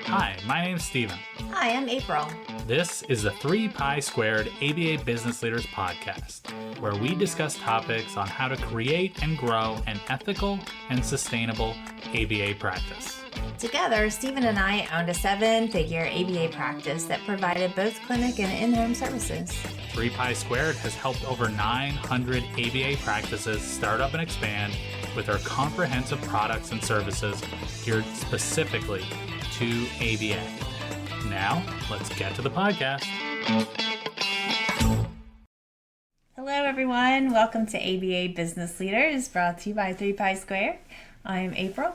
Hi, my name's Steven. Hi, I'm April. This is the 3 Pi Squared ABA Business Leaders podcast, where we discuss topics on how to create and grow an ethical and sustainable ABA practice. Together, Steven and I owned a 7-figure ABA practice that provided both clinic and in-home services. 3 Pi Squared has helped over 900 ABA practices start up and expand with our comprehensive products and services geared specifically to ABA. Now, let's get to the podcast. Hello, everyone. Welcome to ABA Business Leaders, brought to you by 3 Pi Squared. I'm April,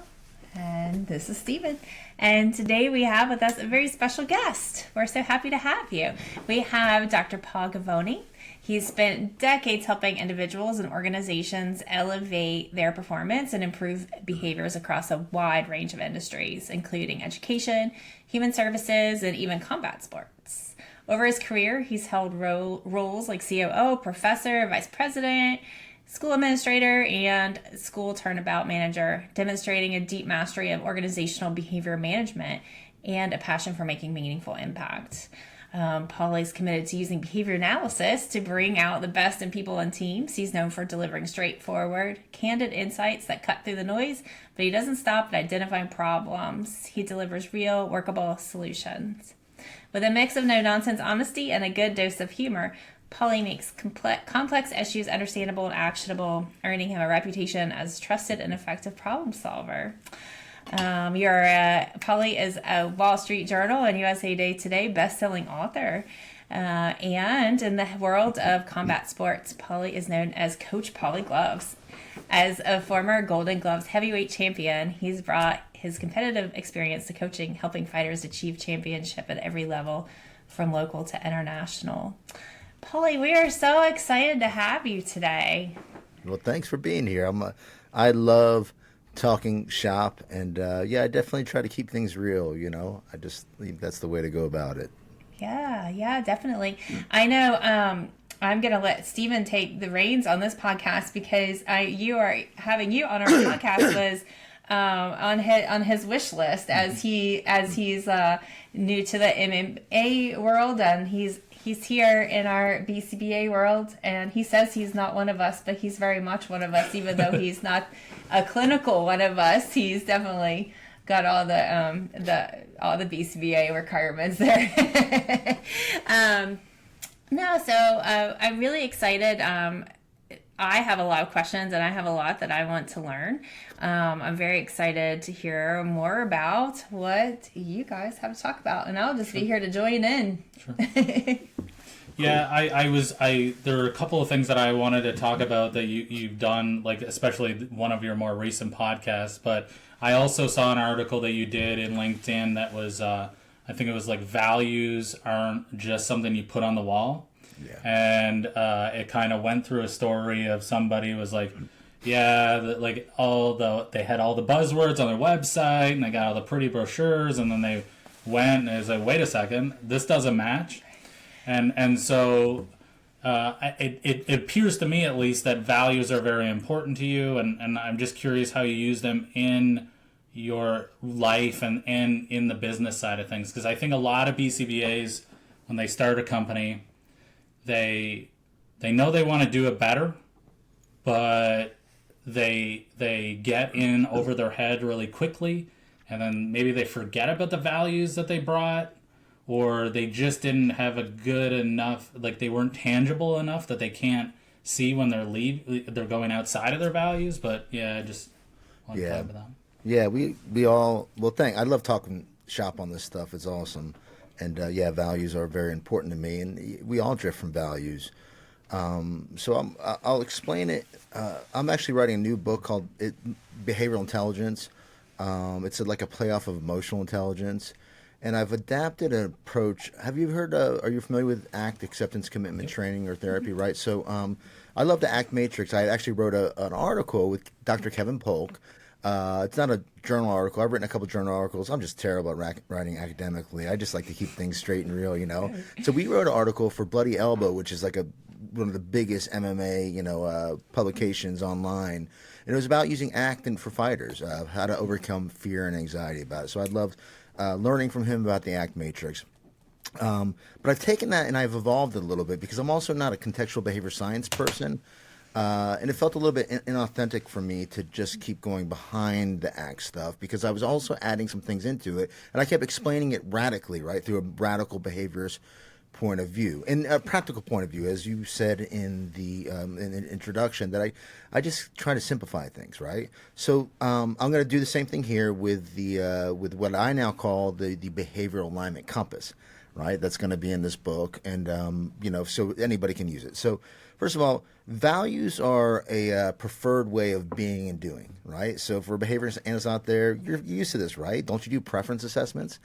and this is Steven. And today we have with us a very special guest. We're so happy to have you. We have Dr. Paulie Gavoni. He's spent decades helping individuals and organizations elevate their performance and improve behaviors across a wide range of industries, including education, human services, and even combat sports. Over his career, he's held roles like COO, professor, vice president, school administrator, and school turnabout manager, demonstrating a deep mastery of organizational behavior management and a passion for making meaningful impact. Paulie's committed to using behavior analysis to bring out the best in people and teams. He's known for delivering straightforward, candid insights that cut through the noise, but he doesn't stop at identifying problems. He delivers real, workable solutions. With a mix of no-nonsense honesty and a good dose of humor, Paulie makes complex issues understandable and earning him a reputation as trusted and effective problem solver. Paulie is a Wall Street Journal and USA Today best-selling author. And in the world of combat sports, Paulie is known as Coach Paulie Gloves. As a former Golden Gloves heavyweight champion, he's brought his competitive experience to coaching, helping fighters achieve championship at every level, from local to international. Paulie, we are so excited to have you today. Well, thanks for being here. I love talking shop, and I definitely try to keep things real. I just think that's the way to go about it. Yeah, definitely. I know. I'm gonna let Steven take the reins on this podcast because having you on our podcast was on his wish list as he's new to the MMA world, and he's here in our BCBA world, and he says he's not one of us, but he's very much one of us, even though he's not a clinical one of us. He's definitely got all the BCBA requirements there. I'm really excited. I have a lot of questions, and I have a lot that I want to learn. I'm very excited to hear more about what you guys have to talk about, and I'll just be here to join in. Sure. Yeah, there are a couple of things that I wanted to talk about that you've done, like especially one of your more recent podcasts, but I also saw an article that you did in LinkedIn that was, I think it was like values aren't just something you put on the wall. Yeah. And it kind of went through a story of somebody who was like, they had all the buzzwords on their website, and they got all the pretty brochures, and then they went and it was like, wait a second, this doesn't match. And so it appears to me, at least, that values are very important to you, and I'm just curious how you use them in your life and in the business side of things. Because I think a lot of BCBAs, when they start a company, they know they want to do it better, but they get in over their head really quickly, and then maybe they forget about the values that they brought, or they just didn't have a good enough, like they weren't tangible enough that they can't see when they're going outside of their values. But I just want to talk about that. Yeah, we all, I love talking shop on this stuff. It's awesome. And values are very important to me, and we all drift from values. So I'll explain it. I'm actually writing a new book called Behavioral Intelligence. It's like a playoff of emotional intelligence. And I've adapted an approach. Have you heard, are you familiar with ACT, Acceptance, Commitment, Training, or Therapy, right? So I love the ACT Matrix. I actually wrote an article with Dr. Kevin Polk. It's not a journal article. I've written a couple journal articles. I'm just terrible at writing academically. I just like to keep things straight and real, So we wrote an article for Bloody Elbow, which is like a one of the biggest MMA, publications online. And it was about using acting for fighters, how to overcome fear and anxiety about it. So I loved learning from him about the ACT matrix. But I've taken that and I've evolved it a little bit because I'm also not a contextual behavior science person. And it felt a little bit inauthentic for me to just keep going behind the ACT stuff because I was also adding some things into it. And I kept explaining it radically, right, through a radical behaviorist point of view and a practical point of view, as you said in the introduction, that I just try to simplify things, right? So I'm going to do the same thing here with the with what I now call the behavioral alignment compass, right? That's going to be in this book, and so anybody can use it. So first of all, values are a preferred way of being and doing, right? So for behaviorists analysts out there, you're used to this, right? Don't you do preference assessments?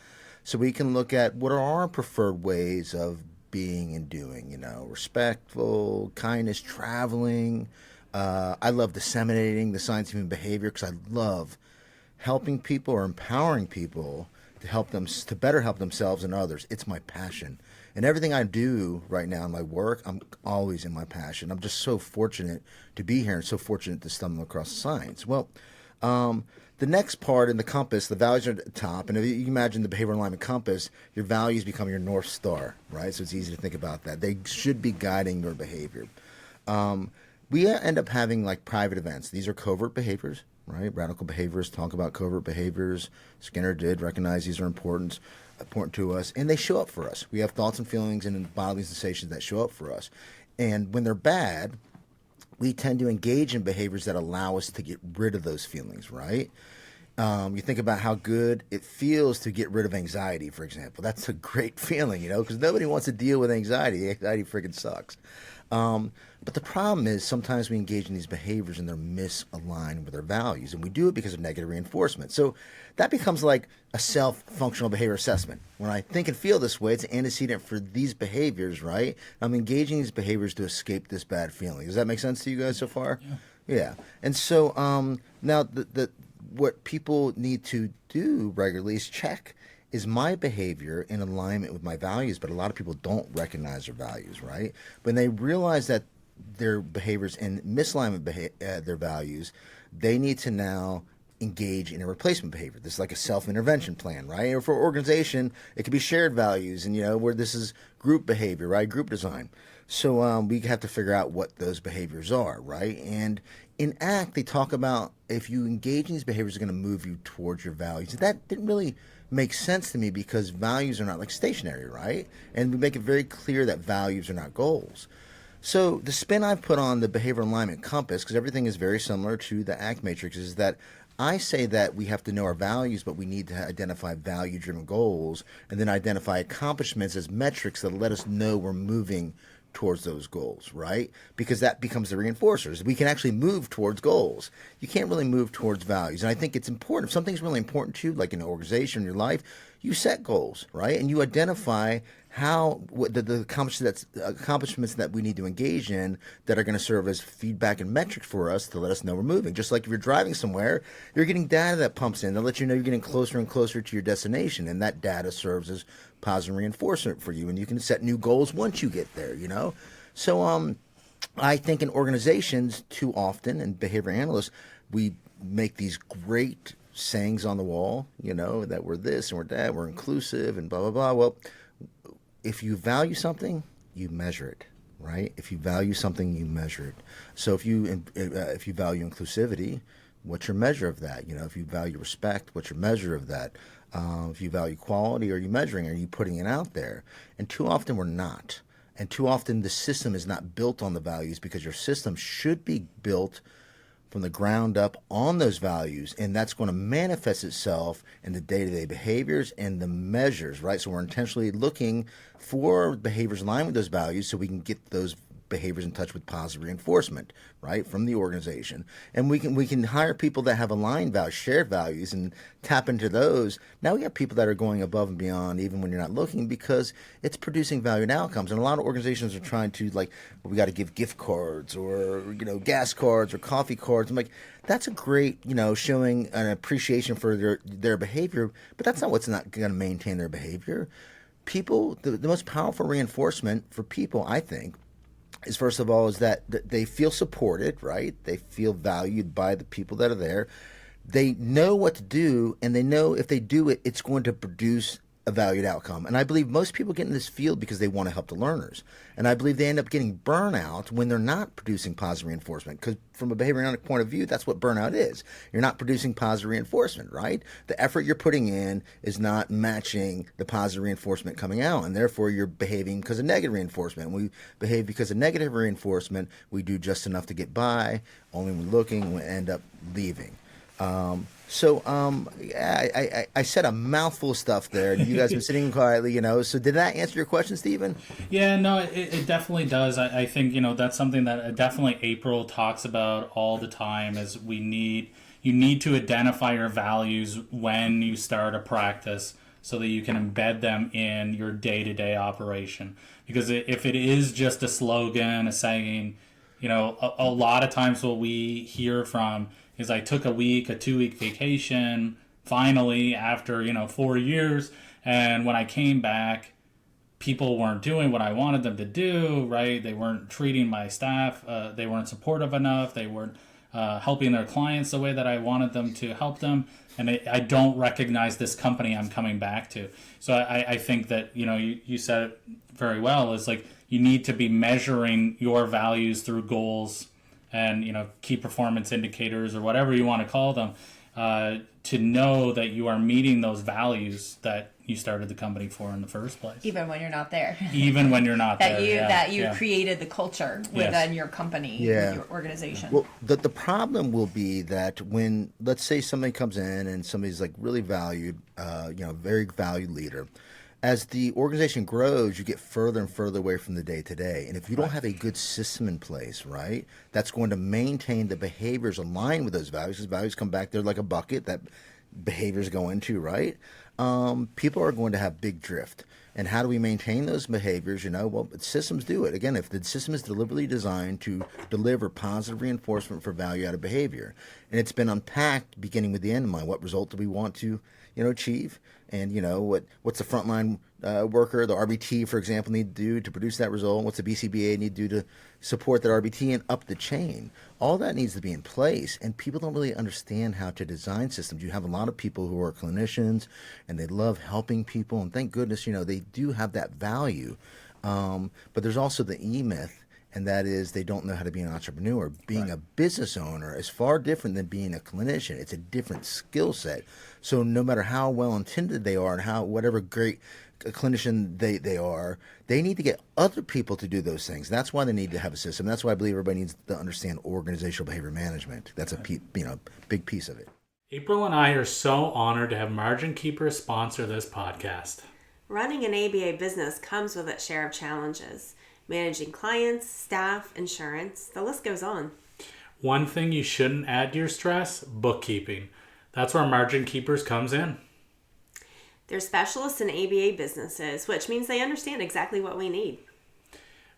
So we can look at what are our preferred ways of being and doing, respectful, kindness, traveling. I love disseminating the science of human behavior because I love helping people or empowering people to help them to better help themselves and others. It's my passion. And everything I do right now in my work, I'm always in my passion. I'm just so fortunate to be here and so fortunate to stumble across science. Well, the next part in the compass, the values are at the top. And if you imagine the behavioral alignment compass, your values become your North Star, right? So it's easy to think about that. They should be guiding your behavior. We end up having like private events. These are covert behaviors, right? Radical behaviorists talk about covert behaviors. Skinner did recognize these are important to us, and they show up for us. We have thoughts and feelings and bodily sensations that show up for us. And when they're bad, we tend to engage in behaviors that allow us to get rid of those feelings, right? You think about how good it feels to get rid of anxiety, for example. That's a great feeling, because nobody wants to deal with anxiety. Anxiety freaking sucks. But the problem is sometimes we engage in these behaviors and they're misaligned with our values. And we do it because of negative reinforcement. So that becomes like a self-functional behavior assessment. When I think and feel this way, it's an antecedent for these behaviors, right? I'm engaging these behaviors to escape this bad feeling. Does that make sense to you guys so far? Yeah. And so now what people need to do regularly is check, is my behavior in alignment with my values? But a lot of people don't recognize their values, right? When they realize that their behaviors in misalignment their values, they need to now engage in a replacement behavior. This is like a self-intervention plan, right? Or for organization, it could be shared values, and where this is group behavior, right? Group design. So we have to figure out what those behaviors are, right? And in ACT, they talk about if you engage in these behaviors, they're going to move you towards your values. That didn't really make sense to me because values are not like stationary, right? And we make it very clear that values are not goals. So the spin I've put on the behavioral alignment compass, because everything is very similar to the ACT matrix, is that I say that we have to know our values, but we need to identify value-driven goals and then identify accomplishments as metrics that let us know we're moving towards those goals, right? Because that becomes the reinforcers. We can actually move towards goals. You can't really move towards values. And I think it's important. If something's really important to you, like in an organization, in your life, you set goals, right? And you identify the accomplishments that we need to engage in that are going to serve as feedback and metrics for us to let us know we're moving. Just like if you're driving somewhere, you're getting data that pumps in to let you know you're getting closer and closer to your destination, and that data serves as positive reinforcement for you, and you can set new goals once you get there, So I think in organizations too often, and behavior analysts, we make these great sayings on the wall, that we're this and we're that, we're inclusive and blah, blah, blah. Well, if you value something, you measure it, right? If you value something, you measure it. So if you value inclusivity, what's your measure of that? If you value respect, what's your measure of that? If you value quality, are you measuring? Are you putting it out there? And too often we're not. And too often the system is not built on the values because your system should be built from the ground up on those values, and that's going to manifest itself in the day-to-day behaviors and the measures, right? So we're intentionally looking for behaviors aligned with those values so we can get those behaviors in touch with positive reinforcement, right, from the organization. And we can hire people that have aligned values, shared values, and tap into those. Now we have people that are going above and beyond even when you're not looking because it's producing valued outcomes. And a lot of organizations are trying to we got to give gift cards or, gas cards or coffee cards. I'm like, that's a great, showing an appreciation for their behavior, but that's not what's not going to maintain their behavior. People, the most powerful reinforcement for people, I think, is first of all is that they feel supported, right? They feel valued by the people that are there. They know what to do, and they know if they do it, it's going to produce a valued outcome. And I believe most people get in this field because they want to help the learners. And I believe they end up getting burnout when they're not producing positive reinforcement. Because from a behavior point of view, that's what burnout is. You're not producing positive reinforcement, right? The effort you're putting in is not matching the positive reinforcement coming out. And therefore, you're behaving because of negative reinforcement. When we behave because of negative reinforcement, we do just enough to get by. Only when looking, we end up leaving. I said a mouthful of stuff there. You guys have been sitting quietly, So did that answer your question, Stephen? Yeah, no, it definitely does. I think, that's something that definitely April talks about all the time is you need to identify your values when you start a practice so that you can embed them in your day-to-day operation. Because if it is just a slogan, a saying, a lot of times what we hear from is I took a 2-week vacation, finally, after, 4 years. And when I came back, people weren't doing what I wanted them to do, right? They weren't treating my staff. They weren't supportive enough. They weren't helping their clients the way that I wanted them to help them. And I don't recognize this company I'm coming back to. So I think that, you said it very well, is like you need to be measuring your values through goals and key performance indicators or whatever you want to call them, to know that you are meeting those values that you started the company for in the first place. Even when you're not there. Even when you're not there. That you created the culture within your company, with your organization. Well, the problem will be that when, let's say somebody comes in and somebody's like really valued, very valued leader, as the organization grows, you get further and further away from the day-to-day. And if you don't have a good system in place, right, that's going to maintain the behaviors aligned with those values, because values come back there like a bucket that behaviors go into, right? People are going to have big drift. And how do we maintain those behaviors? Well, systems do it. Again, if the system is deliberately designed to deliver positive reinforcement for value-added behavior, and it's been unpacked beginning with the end in mind, what result do we want to, achieve? And, what's the frontline worker, the RBT, for example, need to do to produce that result? What's the BCBA need to do to support that RBT and up the chain? All that needs to be in place, and people don't really understand how to design systems. You have a lot of people who are clinicians, and they love helping people, and thank goodness, they do have that value. But there's also the E-myth, and that is they don't know how to be an entrepreneur. Being a business owner is far different than being a clinician. It's a different skill set. So no matter how well-intended they are and whatever great clinician they are, they need to get other people to do those things. That's why they need to have a system. That's why I believe everybody needs to understand organizational behavior management. That's a big piece of it. April and I are so honored to have Margin Keepers sponsor this podcast. Running an ABA business comes with its share of challenges. Managing clients, staff, insurance, the list goes on. One thing you shouldn't add to your stress, bookkeeping. That's where Margin Keepers comes in. They're specialists in ABA businesses, which means they understand exactly what we need.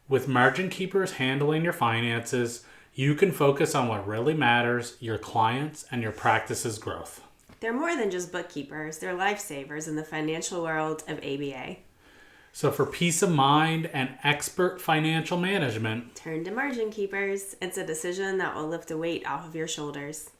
With Margin Keepers handling your finances, you can focus on what really matters, your clients and your practice's growth. They're more than just bookkeepers. They're lifesavers in the financial world of ABA. So for peace of mind and expert financial management, turn to Margin Keepers. It's a decision that will lift a weight off of your shoulders.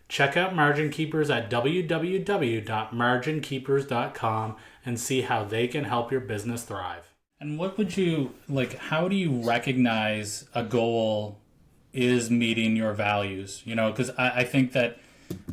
Check out Margin Keepers at www.marginkeepers.com and see how they can help your business thrive. And what would you, how do you recognize a goal is meeting your values? Because I think that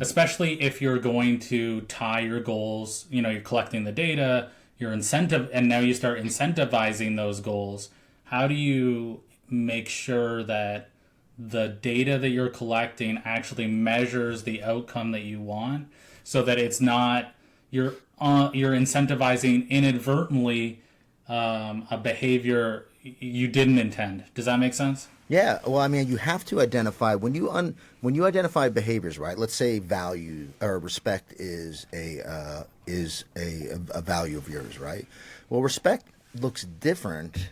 especially if you're going to tie your goals, you're collecting the data, your incentive, and now you start incentivizing those goals. How do you make sure that the data that you're collecting actually measures the outcome that you want, so that it's not you're incentivizing inadvertently a behavior you didn't intend? Does that make sense? Yeah, well, I mean, you have to identify when you identify behaviors, right? Let's say value or respect is a value of yours, right? Well, respect looks different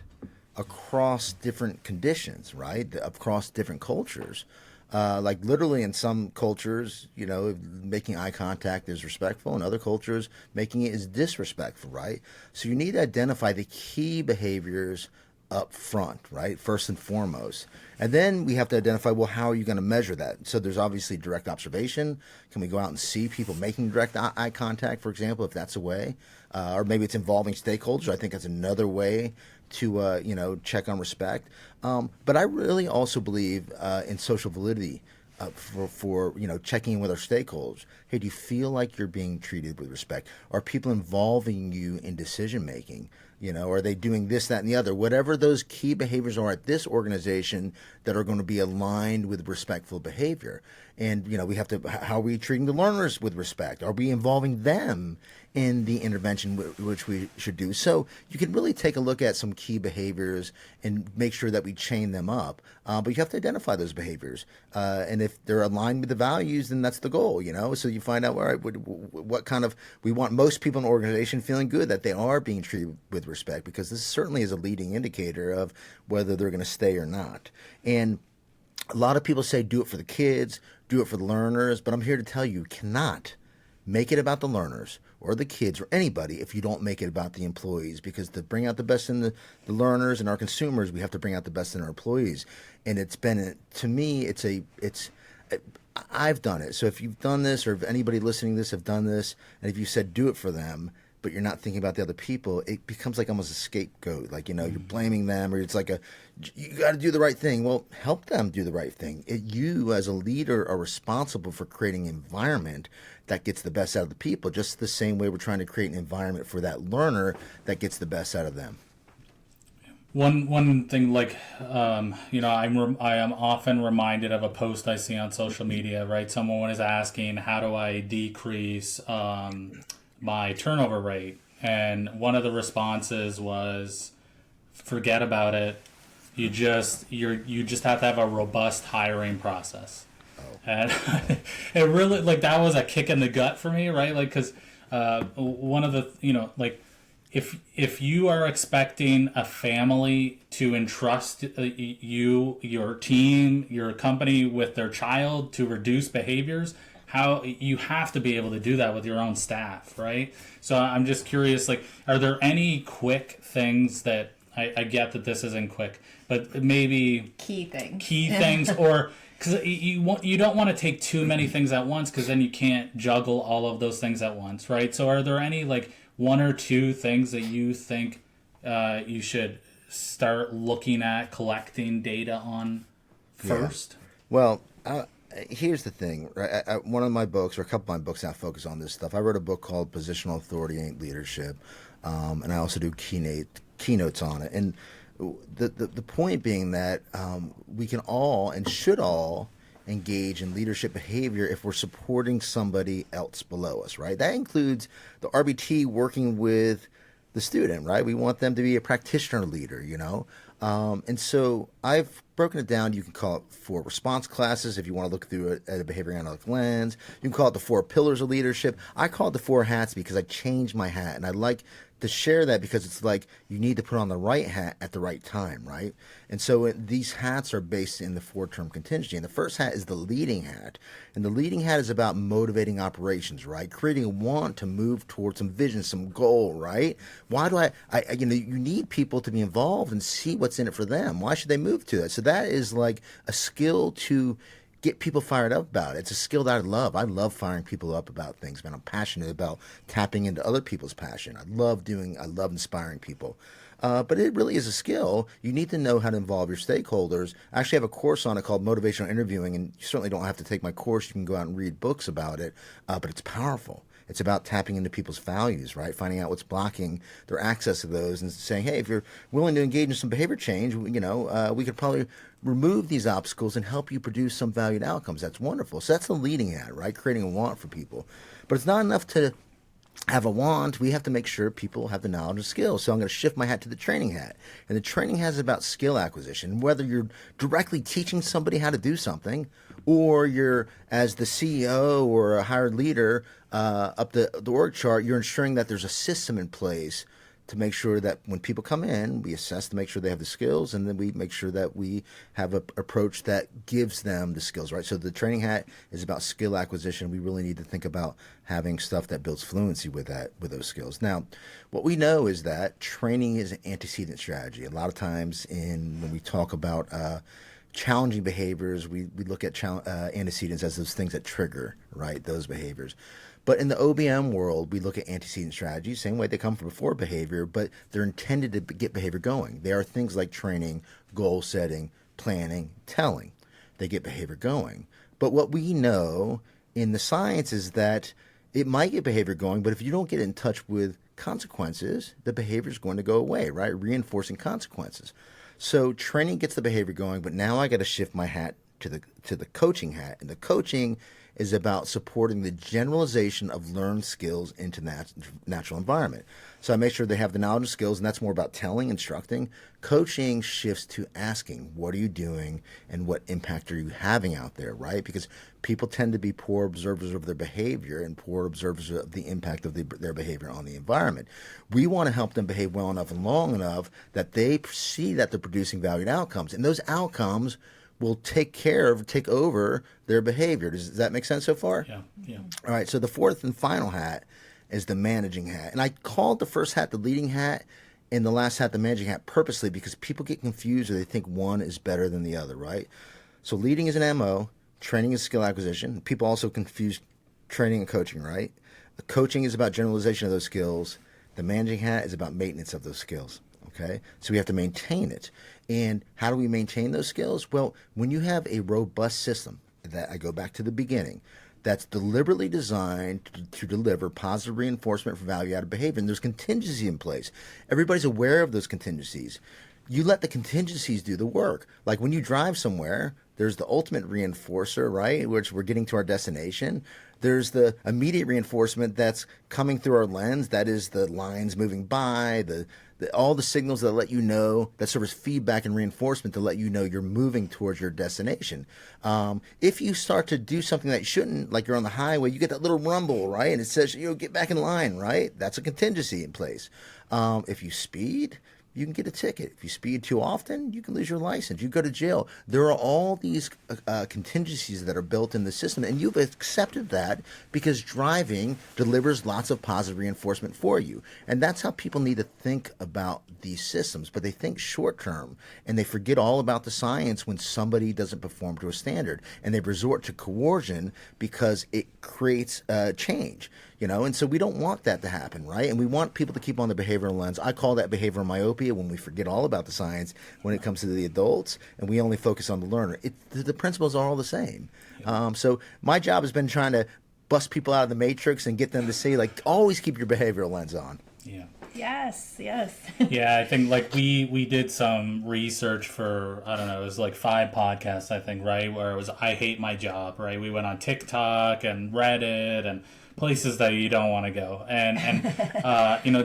across different conditions, right? Across different cultures. Like literally in some cultures, making eye contact is respectful. In other cultures, making it is disrespectful, right? So you need to identify the key behaviors up front, right? First and foremost. And then we have to identify, well, how are you going to measure that? So there's obviously direct observation. Can we go out and see people making direct eye contact, for example, if that's a way? Or maybe it's involving stakeholders. I think that's another way to, check on respect. But I really also believe in social validity. For checking in with our stakeholders. Hey, do you feel like you're being treated with respect? Are people involving you in decision making? Are they doing this, that, and the other? Whatever those key behaviors are at this organization that are going to be aligned with respectful behavior. And, we have to, how are we treating the learners with respect? Are we involving them in the intervention which we should do? So you can really take a look at some key behaviors and make sure that we chain them up. But you have to identify those behaviors. And if they're aligned with the values, then that's the goal, So you find out, all right, what kind of, we want most people in the organization feeling good that they are being treated with respect, because this certainly is a leading indicator of whether they're going to stay or not. And a lot of people say do it for the kids, do it for the learners, but I'm here to tell you cannot make it about the learners or the kids or anybody if you don't make it about the employees, because to bring out the best in the learners and our consumers, we have to bring out the best in our employees. And it's been, to me, I've done it. So if you've done this, or if anybody listening to this have done this, and if you said do it for them, but you're not thinking about the other people, it becomes like almost a scapegoat. Like, you're blaming them, or it's like you got to do the right thing. Well, help them do the right thing. You as a leader are responsible for creating an environment that gets the best out of the people, just the same way we're trying to create an environment for that learner that gets the best out of them. One thing, I am often reminded of a post I see on social media, right? Someone is asking, how do I decrease my turnover rate? And one of the responses was, forget about it. You just have to have a robust hiring process. And it really, that was a kick in the gut for me, right? Because one of the, if you are expecting a family to entrust your team, your company with their child to reduce behaviors, how you have to be able to do that with your own staff, right? So I'm just curious, are there any quick things that I get that this isn't quick, but maybe key things, or because you don't want to take too many things at once, because then you can't juggle all of those things at once, right? So are there any one or two things that you think you should start looking at collecting data on first? Yeah. Well, here's the thing, right? One of my books, or a couple of my books now, focus on this stuff. I wrote a book called Positional Authority Ain't Leadership, and I also do keynotes on it. And the point being that we can all and should all engage in leadership behavior if we're supporting somebody else below us, right? That includes the RBT working with the student, right? We want them to be a practitioner leader, and so I've broken it down. You can call it 4 response classes if you want to look through it at a behavior analytic lens. You can call it the 4 pillars of leadership. I call it the 4 hats because I changed my hat, and I like to share that because it's you need to put on the right hat at the right time, right? And so these hats are based in the 4-term contingency. And the first hat is the leading hat. And the leading hat is about motivating operations, right? Creating a want to move towards some vision, some goal, right? Why do you need people to be involved and see what's in it for them. Why should they move to it? So that is a skill to get people fired up about it. It's a skill that I love. I love firing people up about things, man. I'm passionate about tapping into other people's passion. I love inspiring people. But it really is a skill. You need to know how to involve your stakeholders. I actually have a course on it called Motivational Interviewing, and you certainly don't have to take my course. You can go out and read books about it, but it's powerful. It's about tapping into people's values, right? Finding out what's blocking their access to those and saying, hey, if you're willing to engage in some behavior change, we could probably remove these obstacles and help you produce some valued outcomes. That's wonderful. So that's the leading hat, right? Creating a want for people. But it's not enough to have a want. We have to make sure people have the knowledge and skills. So I'm going to shift my hat to the training hat. And the training hat is about skill acquisition. Whether you're directly teaching somebody how to do something, or you're, as the CEO or a hired leader up the org chart, you're ensuring that there's a system in place to make sure that when people come in, we assess to make sure they have the skills, and then we make sure that we have an approach that gives them the skills, right? So the training hat is about skill acquisition. We really need to think about having stuff that builds fluency with those skills. Now, what we know is that training is an antecedent strategy. A lot of times when we talk about challenging behaviors, we look at antecedents as those things that trigger, right, those behaviors. But in the OBM world, we look at antecedent strategies, same way they come from before behavior, but they're intended to get behavior going. They are things like training, goal setting, planning, telling. They get behavior going. But what we know in the science is that it might get behavior going, but if you don't get in touch with consequences, the behavior is going to go away, right? Reinforcing consequences. So training gets the behavior going, but now I got to shift my hat to the coaching hat, and the coaching is about supporting the generalization of learned skills into natural environment. So I make sure they have the knowledge and skills, and that's more about telling, instructing. Coaching shifts to asking, what are you doing and what impact are you having out there, right? Because people tend to be poor observers of their behavior and poor observers of the impact of their behavior on the environment. We want to help them behave well enough and long enough that they see that they're producing valued outcomes, and those outcomes will take over their behavior. Does that make sense so far? Yeah. All right, so the fourth and final hat is the managing hat. And I called the first hat the leading hat and the last hat the managing hat purposely because people get confused or they think one is better than the other, right? So leading is an MO, training is skill acquisition. People also confuse training and coaching, right? The coaching is about generalization of those skills. The managing hat is about maintenance of those skills. Okay, so we have to maintain it. And how do we maintain those skills? Well, when you have a robust system, that I go back to the beginning, that's deliberately designed to deliver positive reinforcement for value-added behavior, and there's contingency in place. Everybody's aware of those contingencies. You let the contingencies do the work. Like when you drive somewhere, there's the ultimate reinforcer, right, which we're getting to our destination. There's the immediate reinforcement that's coming through our lens. That is the lines moving by, all the signals that let you know, that serve as feedback and reinforcement to let you know you're moving towards your destination. If you start to do something that you shouldn't, like you're on the highway, you get that little rumble, right? And it says, get back in line, right? That's a contingency in place. If you speed, you can get a ticket. If you speed too often, you can lose your license. You go to jail. There are all these contingencies that are built in the system, and you've accepted that because driving delivers lots of positive reinforcement for you. And that's how people need to think about these systems. But they think short term, and they forget all about the science when somebody doesn't perform to a standard. And they resort to coercion because it creates change. And so we don't want that to happen, right? And we want people to keep on the behavioral lens. I call that behavioral myopia when we forget all about the science when it comes to the adults and we only focus on the learner. The principles are all the same. Yeah. So my job has been trying to bust people out of the matrix and get them to say, always keep your behavioral lens on. Yeah. Yes. Yeah, I think we did some research for, I don't know, it was 5 podcasts, I think, right? Where it was, I hate my job, right? We went on TikTok and Reddit and places that you don't want to go. And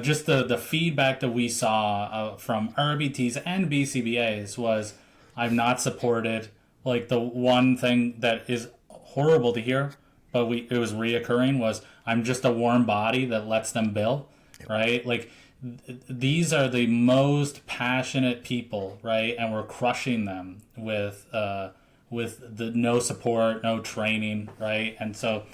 just the feedback that we saw from RBTs and BCBAs was, I'm not supported. The one thing that is horrible to hear, but it was reoccurring, was I'm just a warm body that lets them bill, right? These are the most passionate people, right? And we're crushing them with the no support, no training, right? And so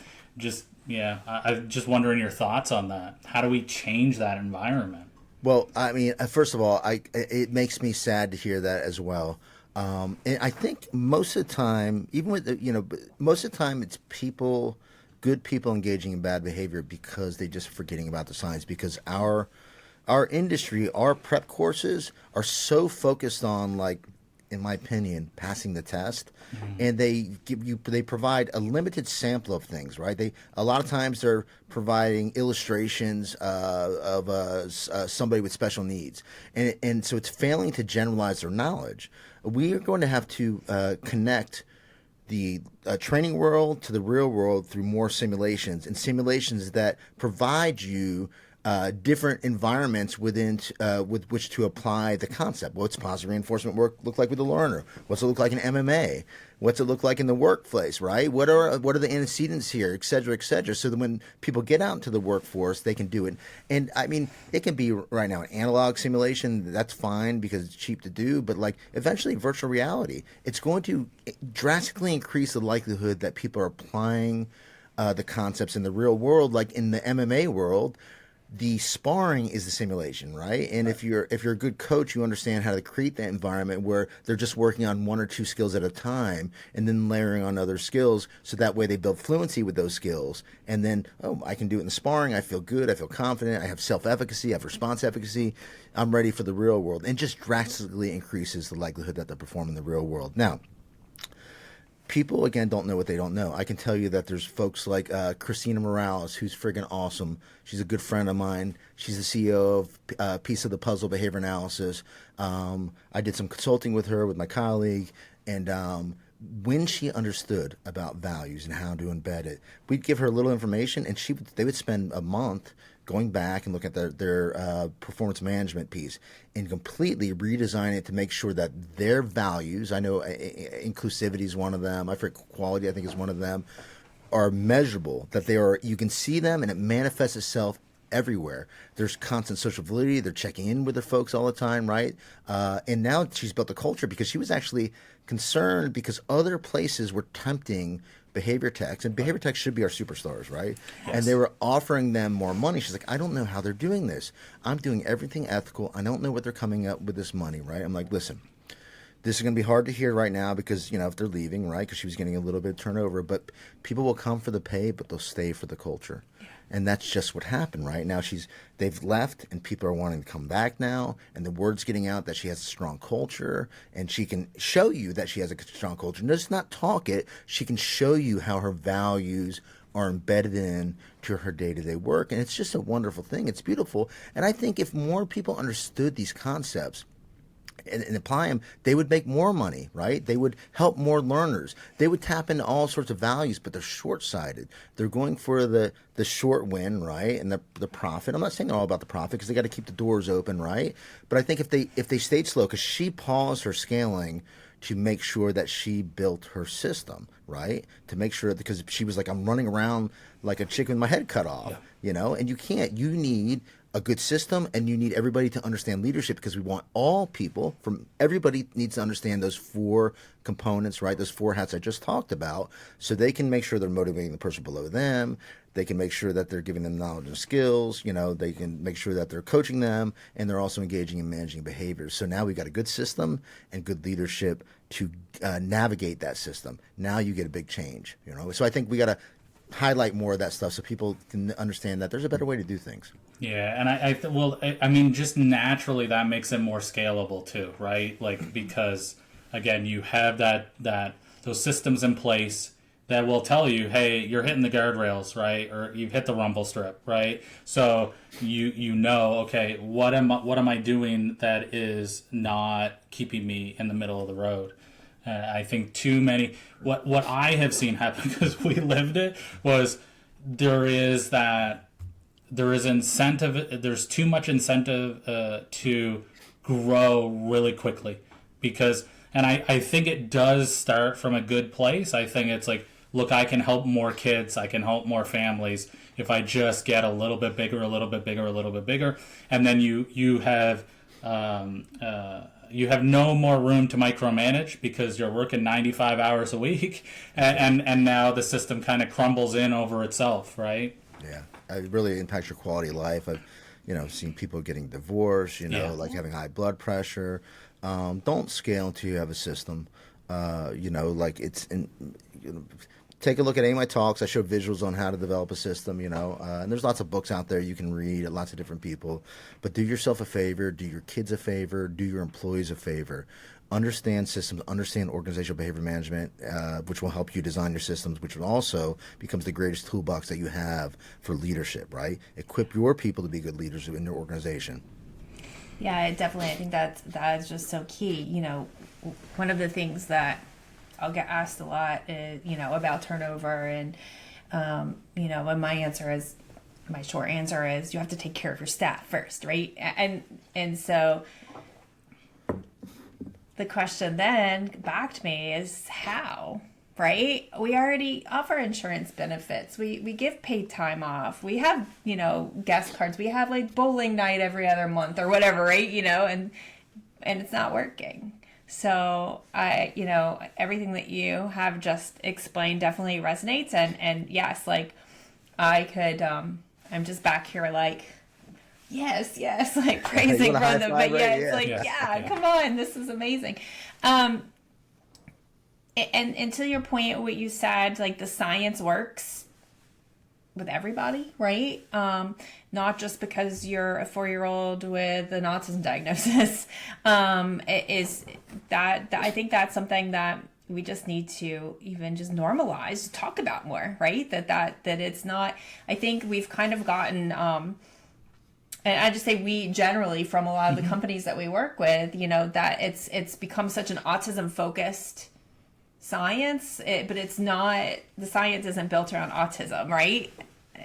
I'm just wondering your thoughts on that. How do we change that environment? Well, I mean, first of all, it makes me sad to hear that as well. And I think most of the time, even with most of the time, it's good people engaging in bad behavior because they just forgetting about the science. Because our industry, our prep courses are so focused on, in my opinion, passing the test, and they provide a limited sample of things, right? A lot of times they're providing illustrations of somebody with special needs, and so it's failing to generalize their knowledge. We are going to have to connect the training world to the real world through more simulations, and simulations that provide you different environments with which to apply the concept. What's positive reinforcement work look like with the learner? What's it look like in MMA? What's it look like in the workplace, right? What are the antecedents here, et cetera, so that when people get out into the workforce, they can do it. And I mean, it can be right now an analog simulation. That's fine because it's cheap to do. But like eventually, virtual reality, it's going to drastically increase the likelihood that people are applying the concepts in the real world, like in the MMA world. The sparring is the simulation, right? And if you're a good coach, you understand how to create that environment where they're just working on one or two skills at a time and then layering on other skills, so that way they build fluency with those skills. And then, I can do it in the sparring. I feel good. I feel confident. I have self-efficacy. I have response efficacy. I'm ready for the real world. And just drastically increases the likelihood that they'll perform in the real world. Now, people, again, don't know what they don't know. I can tell you that there's folks like Christina Morales, who's friggin' awesome. She's a good friend of mine. She's the CEO of Piece of the Puzzle Behavior Analysis. I did some consulting with her, with my colleague, and when she understood about values and how to embed it, we'd give her a little information, and they would spend a month going back and look at their performance management piece and completely redesign it to make sure that their values, I know inclusivity is one of them, I forget quality, I think is one of them, are measurable, that you can see them and it manifests itself everywhere. There's constant social validity. They're checking in with their folks all the time, right? And now she's built a culture because she was actually concerned because other places were tempting behavior techs, and behavior techs should be our superstars, right? Yes. And they were offering them more money. She's like, I don't know how they're doing this. I'm doing everything ethical. I don't know what they're coming up with this money, right? I'm like, listen, this is going to be hard to hear right now because, if they're leaving, right? Because she was getting a little bit of turnover. But people will come for the pay, but they'll stay for the culture. Yeah. And that's just what happened, right? Now they've left, and people are wanting to come back now. And the word's getting out that she has a strong culture, and she can show you that she has a strong culture. And just not talk it. She can show you how her values are embedded in to her day-to-day work. And it's just a wonderful thing. It's beautiful. And I think if more people understood these concepts, and apply them, they would make more money, right? They would help more learners. They would tap into all sorts of values, but they're short-sighted. They're going for the short win, right, and the profit. I'm not saying all about the profit because they got to keep the doors open, right? But I think if they stayed slow, because she paused her scaling to make sure that she built her system, right? To make sure, because she was like, I'm running around like a chicken with my head cut off, and you can't. You need a good system, and you need everybody to understand leadership, because we want all people everybody needs to understand those four components, right? Those four hats I just talked about, so they can make sure they're motivating the person below them. They can make sure that they're giving them knowledge and skills. They can make sure that they're coaching them, and they're also engaging in managing behaviors. So now we've got a good system and good leadership to navigate that system. Now you get a big change, So I think we got to highlight more of that stuff so people can understand that there's a better way to do things. Yeah, and I mean, just naturally that makes it more scalable too, right? Like, because again, you have those systems in place that will tell you, hey, you're hitting the guardrails, right? Or you've hit the rumble strip, right? So you know, okay, what am I doing that is not keeping me in the middle of the road? I think too many. What I have seen happen, because we lived it, was there's incentive. There's too much incentive to grow really quickly, and I think it does start from a good place. I think it's like, look, I can help more kids. I can help more families if I just get a little bit bigger, a little bit bigger, a little bit bigger, and then you have no more room to micromanage because you're working 95 hours a week, and now the system kind of crumbles in over itself, right? Yeah, it really impacts your quality of life. I've, seen people getting divorced, like having high blood pressure. Don't scale until you have a system. Take a look at any of my talks. I show visuals on how to develop a system, and there's lots of books out there you can read, lots of different people. But do yourself a favor, do your kids a favor, do your employees a favor. Understand systems, understand organizational behavior management, which will help you design your systems, which also becomes the greatest toolbox that you have for leadership, right? Equip your people to be good leaders in your organization. Yeah, definitely. I think that is just so key. One of the things that I'll get asked a lot is, about turnover, and, and my answer is, my short answer is you have to take care of your staff first, right? And so the question then back to me is how, right? We already offer insurance benefits. We give paid time off. We have, guest cards. We have like bowling night every other month or whatever, right? And it's not working. So everything that you have just explained definitely resonates. And yes, like I could, I'm just back here like, yes, like praising from them. But yeah, it's like, yeah, come on, this is amazing. And to your point, what you said, like the science works with everybody, right? Not just because you're a 4-year-old with an autism diagnosis. I think that's something that we just need to even just normalize, talk about more, right? That it's not, I think we've kind of gotten, and I just say we generally from a lot of the companies that we work with, that it's become such an autism focused science, but it's not, the science isn't built around autism, right?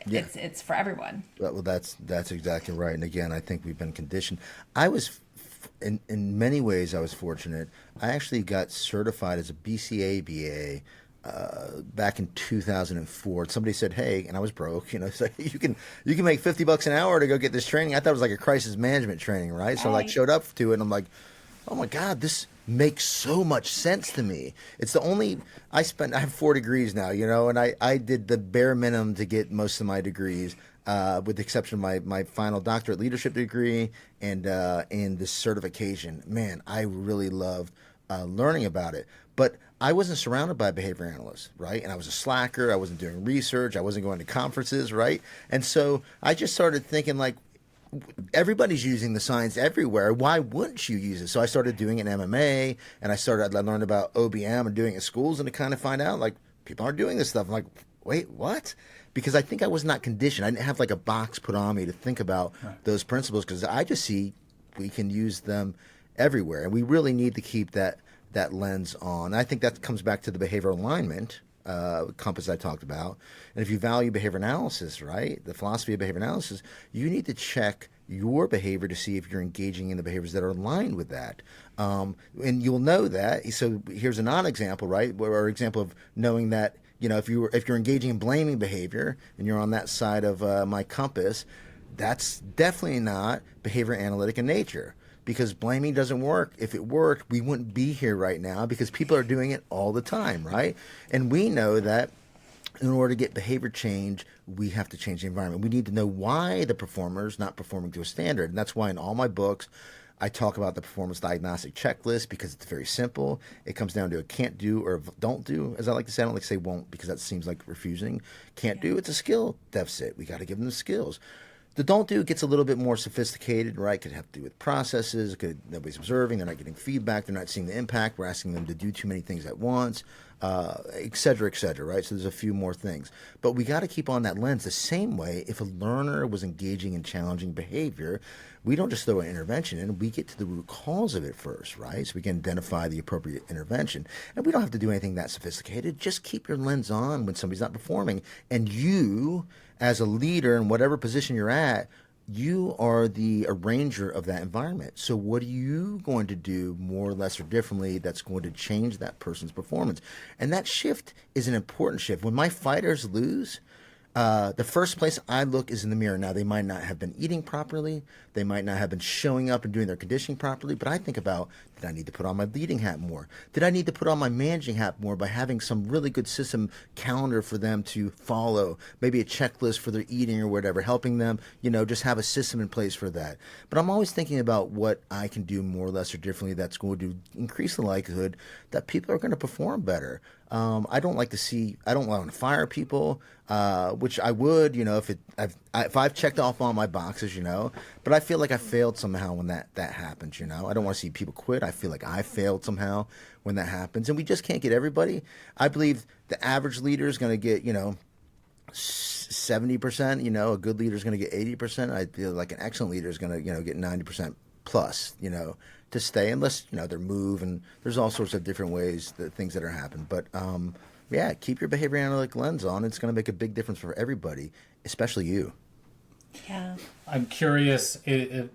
Yeah. It's for everyone. Well, that's exactly right. And again, I think we've been conditioned. I was, in many ways, I was fortunate. I actually got certified as a BCBA-D back in 2004. Somebody said, "Hey," and I was broke. It's like you can make $50 an hour to go get this training. I thought it was like a crisis management training, right? So I showed up to it, and I'm like, oh my God, this makes so much sense to me. It's the only, I have 4 degrees now, and I did the bare minimum to get most of my degrees, with the exception of my final doctorate leadership degree and this certification. Man, I really loved learning about it. But I wasn't surrounded by behavior analysts, right? And I was a slacker. I wasn't doing research. I wasn't going to conferences, right? And so I just started thinking like, everybody's using the science everywhere. Why wouldn't you use it? So I started doing it in MMA, and I learned about OBM and doing it in schools, and to kind of find out like people aren't doing this stuff. I'm like, wait, what? Because I think I was not conditioned. I didn't have like a box put on me to think about those principles, because I just see we can use them everywhere, and we really need to keep that lens on. I think that comes back to the behavioral alignment compass I talked about. And if you value behavior analysis, right, the philosophy of behavior analysis, you need to check your behavior to see if you're engaging in the behaviors that are aligned with that. And you'll know that. So here's a non-example, right, or example of knowing that, if you're engaging in blaming behavior and you're on that side of my compass, that's definitely not behavior analytic in nature. Because blaming doesn't work. If it worked, we wouldn't be here right now, because people are doing it all the time, right? And we know that in order to get behavior change, we have to change the environment. We need to know why the performer's not performing to a standard. And that's why in all my books, I talk about the performance diagnostic checklist, because it's very simple. It comes down to a can't do or don't do, as I like to say. I don't like to say won't, because that seems like refusing. Can't do, it's a skill deficit. We got to give them the skills. The don't do gets a little bit more sophisticated, right? Could have to do with processes. Nobody's observing. They're not getting feedback. They're not seeing the impact. We're asking them to do too many things at once, et cetera, right? So there's a few more things. But we got to keep on that lens. The same way, if a learner was engaging in challenging behavior, we don't just throw an intervention in. We get to the root cause of it first, right? So we can identify the appropriate intervention. And we don't have to do anything that sophisticated. Just keep your lens on when somebody's not performing. And you, as a leader in whatever position you're at, you are the arranger of that environment. So what are you going to do more or less or differently that's going to change that person's performance? And that shift is an important shift. When my fighters lose, the first place I look is in the mirror. Now, they might not have been eating properly. They might not have been showing up and doing their conditioning properly. But I think about, did I need to put on my leading hat more? Did I need to put on my managing hat more by having some really good system calendar for them to follow? Maybe a checklist for their eating or whatever, helping them, just have a system in place for that. But I'm always thinking about what I can do more or less or differently that's going to increase the likelihood that people are going to perform better. I don't want to fire people, which I would, if I've checked off all my boxes, but I feel like I failed somehow when that happens, I don't want to see people quit. I feel like I failed somehow when that happens, and we just can't get everybody. I believe the average leader is going to get, 70%, a good leader is going to get 80%. I feel like an excellent leader is going to, get 90% plus, to stay, unless, they move, and there's all sorts of different ways, things that are happening. But, keep your behavior analytic lens on. It's going to make a big difference for everybody, especially you. Yeah. I'm curious, and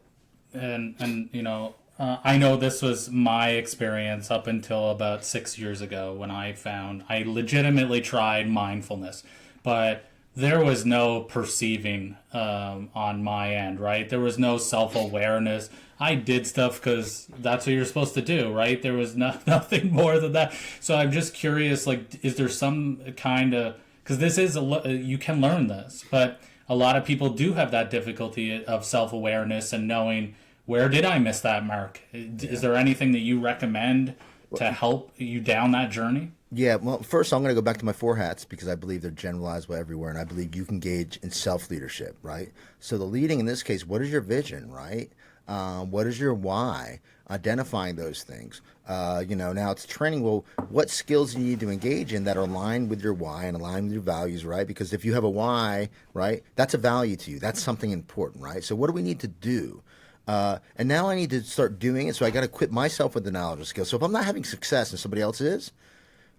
I know this was my experience up until about 6 years ago when I legitimately tried mindfulness, but there was no perceiving on my end, right? There was no self-awareness. I did stuff because that's what you're supposed to do, right? There was nothing more than that. So I'm just curious, like, is there some kind of, because this is you can learn this, but a lot of people do have that difficulty of self-awareness and knowing, where did I miss that mark? Is there anything that you recommend to help you down that journey? Yeah, well, first I'm going to go back to my four hats because I believe they're generalizable everywhere, and I believe you can engage in self-leadership, right? So the leading in this case, what is your vision, right? What is your why? Identifying those things. Now it's training. Well, what skills do you need to engage in that are aligned with your why and aligned with your values, right? Because if you have a why, right, that's a value to you. That's something important, right? So what do we need to do? And now I need to start doing it. So I got to equip myself with the knowledge and skills. So if I'm not having success and somebody else is,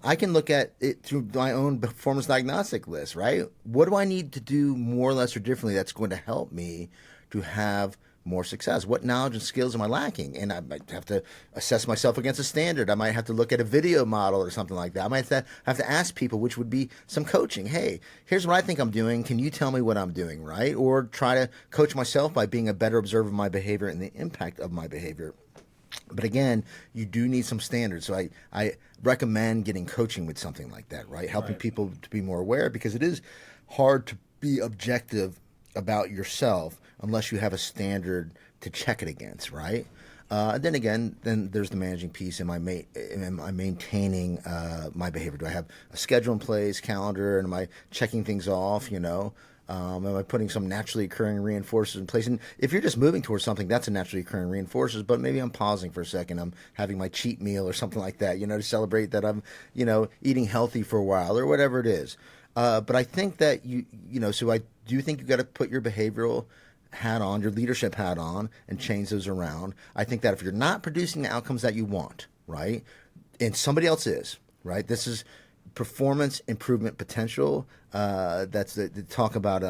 I can look at it through my own performance diagnostic list, right? What do I need to do more or less or differently that's going to help me to have more success? What knowledge and skills am I lacking? And I might have to assess myself against a standard. I might have to look at a video model or something like that. I might have to ask people, which would be some coaching. Hey, here's what I think I'm doing. Can you tell me what I'm doing, right? Or try to coach myself by being a better observer of my behavior and the impact of my behavior. But again, you do need some standards. So I recommend getting coaching with something like that, right? Helping people to be more aware, because it is hard to be objective about yourself unless you have a standard to check it against, right? Then again, there's the managing piece. Am I maintaining my behavior? Do I have a schedule in place, calendar, and am I checking things off, am I putting some naturally occurring reinforcers in place? And if you're just moving towards something, that's a naturally occurring reinforcers, but maybe I'm pausing for a second. I'm having my cheat meal or something like that, to celebrate that I'm, eating healthy for a while or whatever it is. But I think that so I do think you got to put your behavioral hat on, your leadership hat on, and change those around. I think that if you're not producing the outcomes that you want, right, and somebody else is, right, this is performance improvement potential. That's the talk about.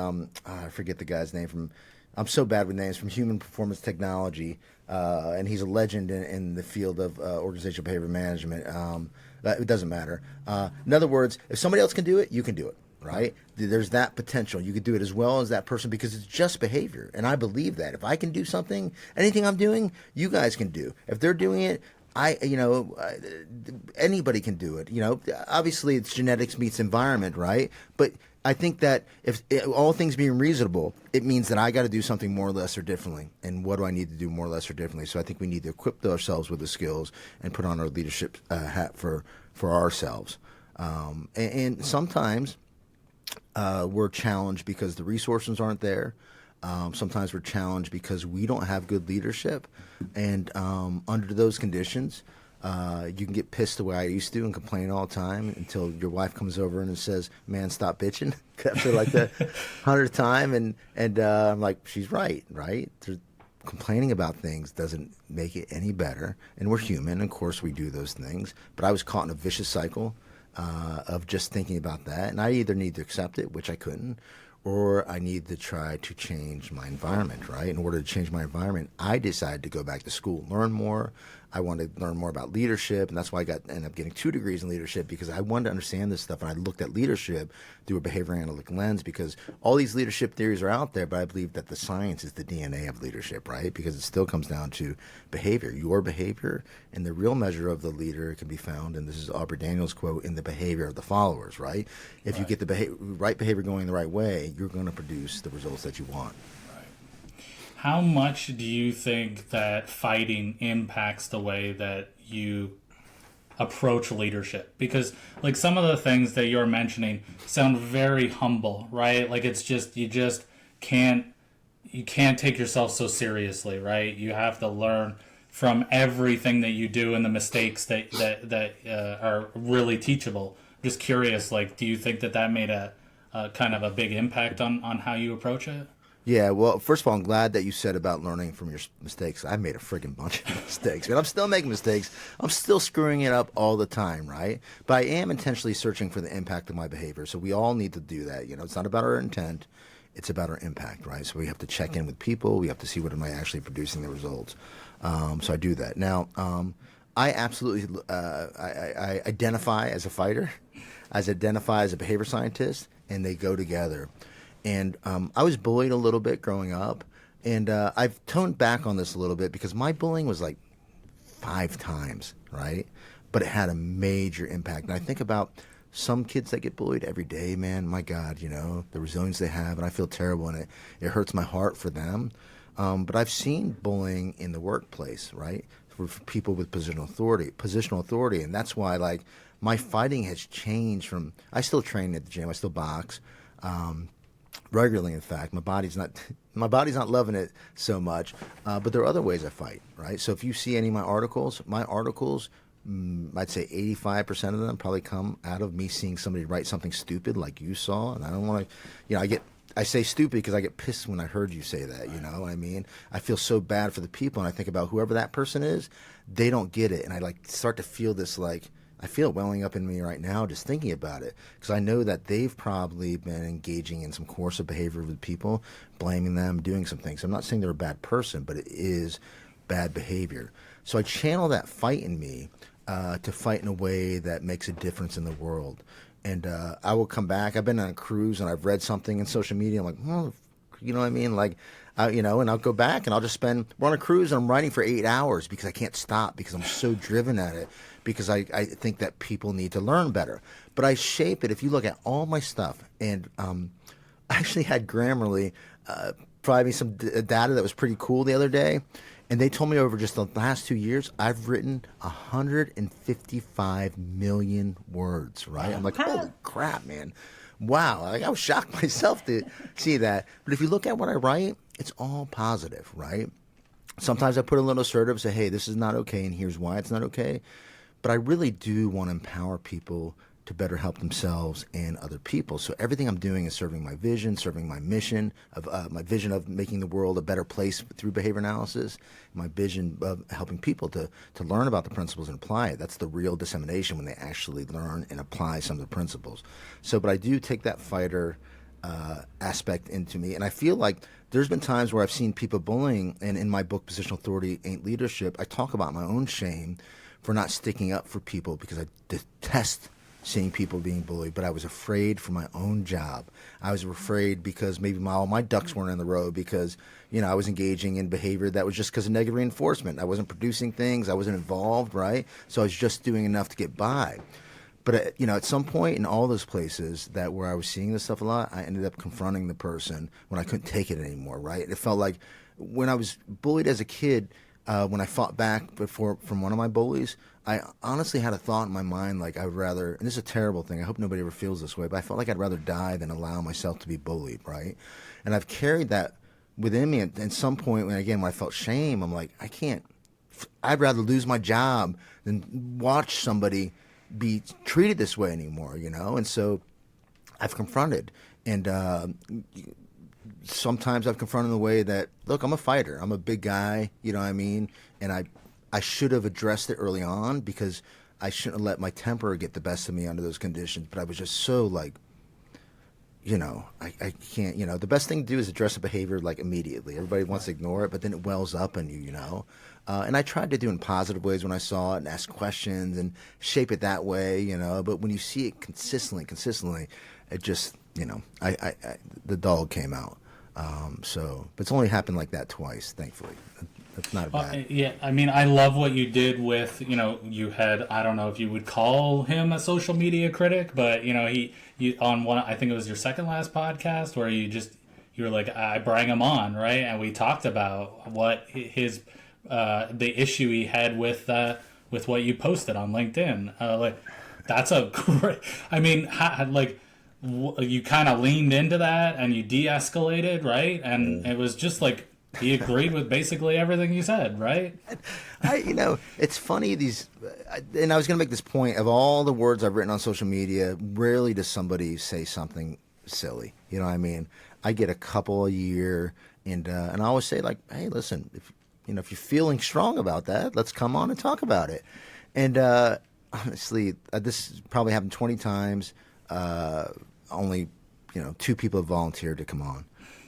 I forget the guy's name from. I'm so bad with names, from Human Performance Technology, and he's a legend in the field of organizational behavior management. It doesn't matter. In other words, if somebody else can do it, you can do it. Right? There's that potential. You could do it as well as that person, because it's just behavior, and I believe that if I can do something, anything I'm doing, you guys can do. If they're doing it, anybody can do it. Obviously it's genetics meets environment, right? But I think that if all things being reasonable, it means that I got to do something more or less or differently. And what do I need to do more or less or differently? So I think we need to equip ourselves with the skills and put on our leadership hat for ourselves. And sometimes we're challenged because the resources aren't there. Sometimes we're challenged because we don't have good leadership. And under those conditions, you can get pissed the way I used to and complain all the time until your wife comes over and says, "Man, stop bitching." After like the 100th time. And I'm like, she's right? Complaining about things doesn't make it any better. And we're human. Of course, we do those things. But I was caught in a vicious cycle of just thinking about that. And I either need to accept it, which I couldn't, or I need to try to change my environment, right? In order to change my environment, I decided to go back to school, learn more. I wanted to learn more about leadership, and that's why I ended up getting 2 degrees in leadership, because I wanted to understand this stuff, and I looked at leadership through a behavior analytic lens, because all these leadership theories are out there, but I believe that the science is the DNA of leadership, right? Because it still comes down to behavior, your behavior, and the real measure of the leader can be found, and this is Aubrey Daniels' quote, in the behavior of the followers, right? If you get the right behavior going the right way, you're going to produce the results that you want. How much do you think that fighting impacts the way that you approach leadership? Because like some of the things that you're mentioning sound very humble, right? Like it's just you can't take yourself so seriously, right? You have to learn from everything that you do and the mistakes that are really teachable. I'm just curious, like, do you think that made a kind of a big impact on how you approach it? Yeah, well, first of all, I'm glad that you said about learning from your mistakes. I made a friggin' bunch of mistakes, but I'm still making mistakes. I'm still screwing it up all the time, right? But I am intentionally searching for the impact of my behavior. So we all need to do that. It's not about our intent. it's about our impact, right? So we have to check in with people. We have to see what am I actually producing the results. So I do that. Now, I absolutely I identify as a fighter, I identify as a behavior scientist, and they go together. And I was bullied a little bit growing up, and I've toned back on this a little bit because my bullying was like 5 times, right? But it had a major impact. And I think about some kids that get bullied every day, man, my God, the resilience they have, and I feel terrible, and it hurts my heart for them. But I've seen bullying in the workplace, right? For people with positional authority. And that's why, like, my fighting has changed from, I still train at the gym, I still box, regularly, in fact. My body's not loving it so much, but there are other ways I fight, right? So if you see any of my articles, I'd say 85% of them probably come out of me seeing somebody write something stupid like you saw, and I don't want to, I say stupid because I get pissed when I heard you say that, you know what I mean? I feel so bad for the people, and I think about whoever that person is, they don't get it, and I like start to feel this, like, I feel it welling up in me right now just thinking about it, because I know that they've probably been engaging in some coercive behavior with people, blaming them, doing some things. I'm not saying they're a bad person, but it is bad behavior. So I channel that fight in me to fight in a way that makes a difference in the world. And I will come back. I've been on a cruise and I've read something in social media. I'm like, well, you know what I mean? Like, and I'll go back and I'll just we're on a cruise and I'm writing for 8 hours because I can't stop, because I'm so driven at it, because I think that people need to learn better. But I shape it. If you look at all my stuff, and I actually had Grammarly provide me some data that was pretty cool the other day. And they told me over just the last 2 years, I've written 155 million words, right? I'm like, holy crap, man. Wow. Like, I was shocked myself to see that. But if you look at what I write, it's all positive, right? Sometimes I put a little assertive, say, hey, this is not okay, and here's why it's not okay. But I really do want to empower people to better help themselves and other people. So everything I'm doing is serving my vision, serving my mission of my vision of making the world a better place through behavior analysis, my vision of helping people to learn about the principles and apply it. That's the real dissemination, when they actually learn and apply some of the principles. So, but I do take that fighter aspect into me, and I feel like there's been times where I've seen people bullying, and in my book, Positional Authority Ain't Leadership, I talk about my own shame for not sticking up for people, because I detest seeing people being bullied, but I was afraid for my own job. I was afraid because maybe all my ducks weren't in the row, because, I was engaging in behavior that was just because of negative reinforcement. I wasn't producing things. I wasn't involved, right? So I was just doing enough to get by. But, at some point in all those places where I was seeing this stuff a lot, I ended up confronting the person when I couldn't take it anymore, right? It felt like when I was bullied as a kid, when I fought back from one of my bullies, I honestly had a thought in my mind, like, I would rather, and this is a terrible thing, I hope nobody ever feels this way, but I felt like I'd rather die than allow myself to be bullied, right? And I've carried that within me. At some point, when I felt shame, I'm like, I'd rather lose my job than watch somebody be treated this way anymore, And so I've confronted, and sometimes I've confronted in the way that, look, I'm a fighter. I'm a big guy, you know what I mean? And I should have addressed it early on, because I shouldn't have let my temper get the best of me under those conditions. But I was just so like, I can't, the best thing to do is address a behavior like immediately. Everybody wants to ignore it, but then it wells up in you, And I tried to do it in positive ways when I saw it, and ask questions and shape it that way, But when you see it consistently, it just, the dog came out. But it's only happened like that twice, thankfully. That's not bad. Yeah, I mean, I love what you did with, you had, I don't know if you would call him a social media critic, but, he on one, I think it was your second last podcast, where you were like, I bring him on, right? And we talked about what his, the issue he had with what you posted on LinkedIn. That's a great, I mean, you kind of leaned into that and you de-escalated, right? And it was just like, he agreed with basically everything you said, right? It's funny, and I was going to make this point, of all the words I've written on social media, rarely does somebody say something silly. You know what I mean? I get a couple a year, and I always say, like, hey, listen, if you're feeling strong about that, let's come on and talk about it. And honestly, this probably happened 20 times. Only, 2 people have volunteered to come on.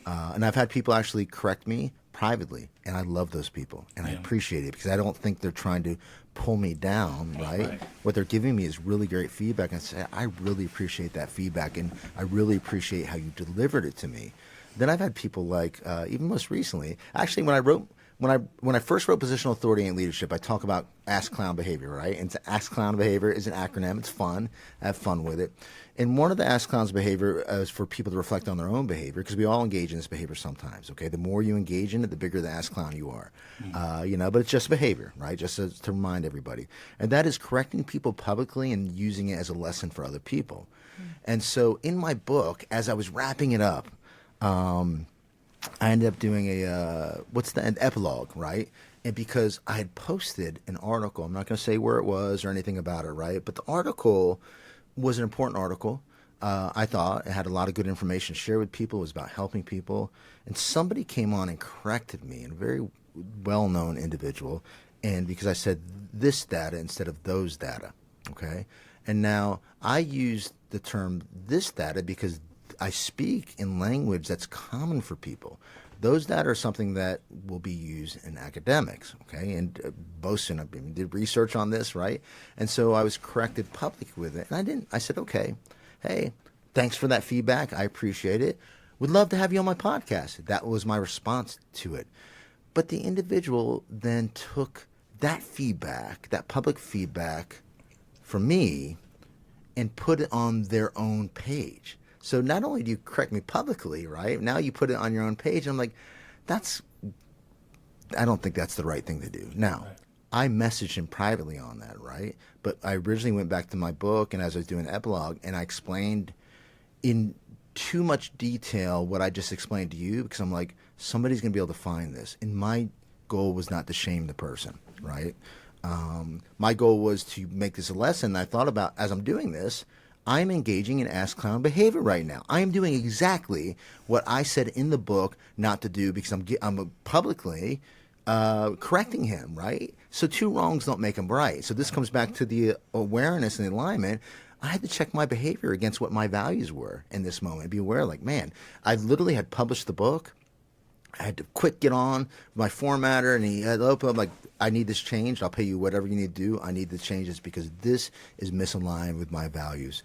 And I've had people actually correct me privately, and I love those people, and I appreciate it because I don't think they're trying to pull me down, right? What they're giving me is really great feedback, and I say, I really appreciate that feedback, and I really appreciate how you delivered it to me. Then I've had people like, even most recently, actually, when I first wrote Positional Authority and Leadership, I talk about Ask Clown Behavior, right? And Ask Clown Behavior is an acronym. It's fun. I have fun with it. And one of the Ask Clowns Behavior is for people to reflect on their own behavior, because we all engage in this behavior sometimes, okay? The more you engage in it, the bigger the Ask Clown you are. But it's just behavior, right? Just to remind everybody. And that is correcting people publicly and using it as a lesson for other people. And so in my book, as I was wrapping it up, I ended up doing an epilogue, right? And because I had posted an article, I'm not going to say where it was or anything about it, right? But the article was an important article. I thought it had a lot of good information to share with people. It was about helping people. And somebody came on and corrected me, and a very well-known individual, and because I said this data instead of those data, okay? And now I use the term this data because I speak in language that's common for people. Those data are something that will be used in academics, okay? And Bosun, I did research on this, right? And so I was corrected publicly with it. And I said, okay, hey, thanks for that feedback. I appreciate it. Would love to have you on my podcast. That was my response to it. But the individual then took that feedback, that public feedback from me, and put it on their own page. So not only do you correct me publicly, right? Now you put it on your own page. I'm like, I don't think that's the right thing to do. Now, I messaged him privately on that, right? But I originally went back to my book, and as I was doing the epilogue, and I explained in too much detail what I just explained to you, because I'm like, somebody's going to be able to find this. And my goal was not to shame the person, right? My goal was to make this a lesson. I thought about, as I'm doing this, I'm engaging in Ask Clown behavior right now. I am doing exactly what I said in the book not to do, because I'm publicly correcting him, right? So two wrongs don't make them right. So this comes back to the awareness and the alignment. I had to check my behavior against what my values were in this moment. Be aware, like, man, I literally had published the book. I had to quick get on my formatter, and he had opened up like, I need this changed. I'll pay you whatever you need to do. I need to change this because this is misaligned with my values.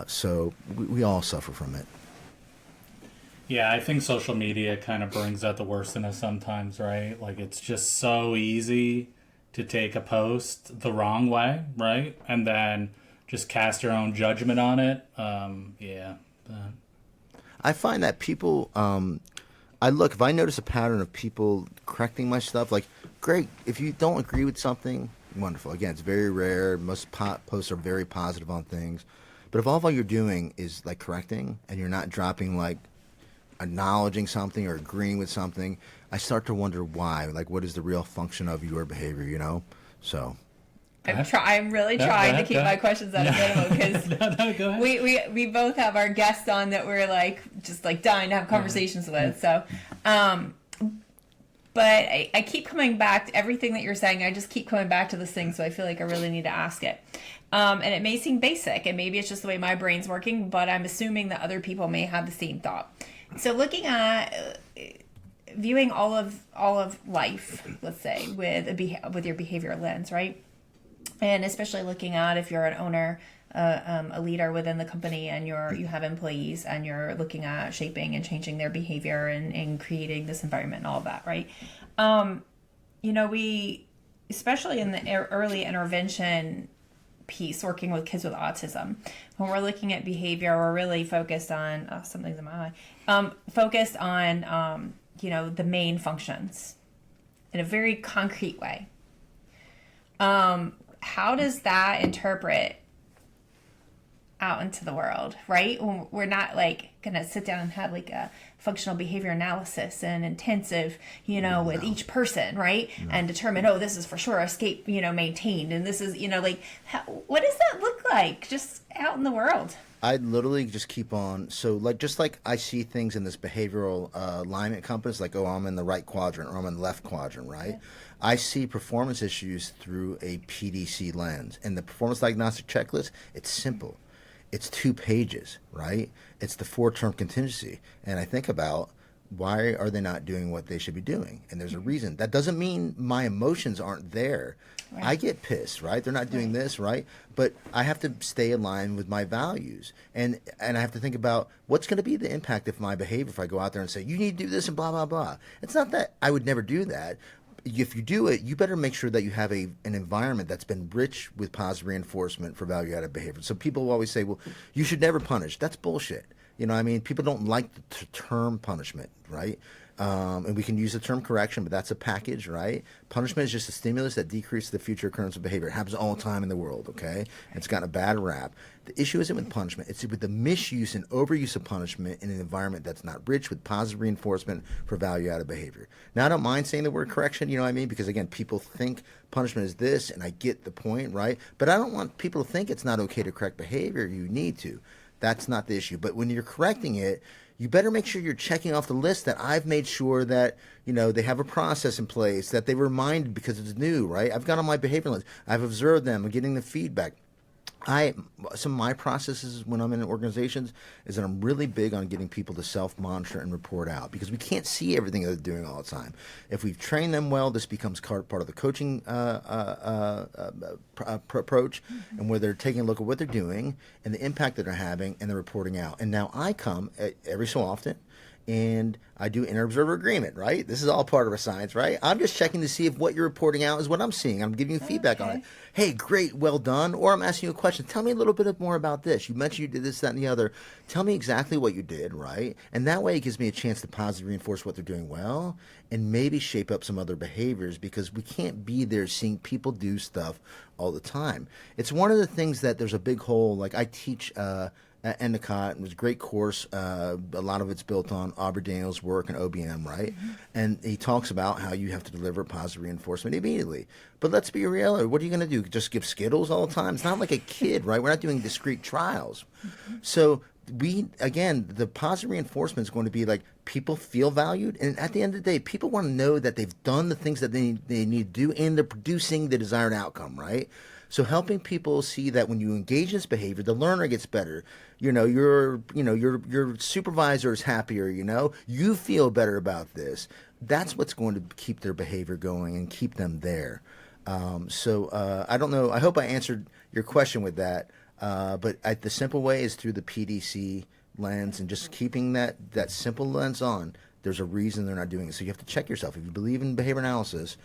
So we all suffer from it. Yeah, I think social media kind of brings out the worst in us sometimes, right? Like, it's just so easy to take a post the wrong way, right? And then just cast your own judgment on it. I find that people... if I notice a pattern of people correcting my stuff, like, great. If you don't agree with something, wonderful. Again, it's very rare. Most posts are very positive on things. But if all you're doing is, like, correcting, and you're not dropping, like, acknowledging something or agreeing with something, I start to wonder why. Like, what is the real function of your behavior, you know? So... I'm really trying to keep my questions at a minimum, because we both have our guests on that we're just dying to have conversations with. So, but I keep coming back to everything that you're saying. I just keep coming back to this thing, so I feel like I really need to ask it. And it may seem basic, and maybe it's just the way my brain's working, but I'm assuming that other people may have the same thought. So, looking at viewing all of life, let's say, with your behavior lens, right? And especially looking at if you're an owner, a leader within the company, and you have employees, and you're looking at shaping and changing their behavior and creating this environment and all of that, right? We, especially in the early intervention piece, working with kids with autism, when we're looking at behavior, we're really focused on something's in my eye. Focused on the main functions in a very concrete way. How does that interpret out into the world, right? When we're not going to sit down and have a functional behavior analysis and intensive, with each person, right? No. And determine, this is for sure escape, maintained. And this is, what does that look like just out in the world? I literally just keep on. So, just like I see things in this behavioral alignment compass, like, I'm in the right quadrant or I'm in the left quadrant, right? Yeah. I see performance issues through a PDC lens. And the performance diagnostic checklist, it's simple. It's 2 pages, right? It's the 4-term contingency. And I think about Why are they not doing what they should be doing? And there's a reason. That doesn't mean my emotions aren't there. Right. I get pissed, right? They're not doing this, right? But I have to stay aligned with my values. And I have to think about what's going to be the impact of my behavior if I go out there and say, you need to do this and blah, blah, blah. It's not that I would never do that. If you do it, you better make sure that you have an environment that's been rich with positive reinforcement for value-added behavior. So people will always say, well, you should never punish. That's bullshit. You know what I mean? People don't like the term punishment, right? And we can use the term correction, but that's a package, right? Punishment is just a stimulus that decreases the future occurrence of behavior. It happens all the time in the world, okay? It's gotten a bad rap. The issue isn't with punishment. It's with the misuse and overuse of punishment in an environment that's not rich with positive reinforcement for value-added behavior. Now, I don't mind saying the word correction, you know what I mean? Because, again, people think punishment is this, and I get the point, right? But I don't want people to think it's not okay to correct behavior. You need to. That's not the issue. But when you're correcting it, you better make sure you're checking off the list that I've made sure that, you know, they have a process in place, that they were reminded because it's new, right? I've got on my behavior list. I've observed them. I'm getting the feedback. Some of my processes when I'm in organizations is that I'm really big on getting people to self-monitor and report out because we can't see everything they're doing all the time. If we've trained them well, this becomes part of the coaching approach, and where they're taking a look at what they're doing and the impact that they're having, and they're reporting out. And now I come every so often, and I do inter-observer agreement, right? This is all part of our science, right? I'm just checking to see if what you're reporting out is what I'm seeing. I'm giving you feedback on it. Hey, great, well done. Or I'm asking you a question. Tell me a little bit more about this. You mentioned you did this, that, and the other. Tell me exactly what you did, right? And that way it gives me a chance to positively reinforce what they're doing well and maybe shape up some other behaviors, because we can't be there seeing people do stuff all the time. It's one of the things that there's a big hole. Like I teach at Endicott. It was a great course. A lot of it's built on Aubrey Daniels' work and OBM, right? Mm-hmm. And he talks about how you have to deliver positive reinforcement immediately. But let's be real. What are you going to do? Just give Skittles all the time? It's not like a kid, right? We're not doing discrete trials. Mm-hmm. So the positive reinforcement is going to be like people feel valued. And at the end of the day, people want to know that they've done the things that they need to do and they're producing the desired outcome, right? So helping people see that when you engage in this behavior, the learner gets better. Your supervisor is happier. You feel better about this. That's what's going to keep their behavior going and keep them there. So I don't know. I hope I answered your question with that. But the simple way is through the PDC lens and just keeping that simple lens on. There's a reason they're not doing it. So you have to check yourself. If you believe in behavior analysis,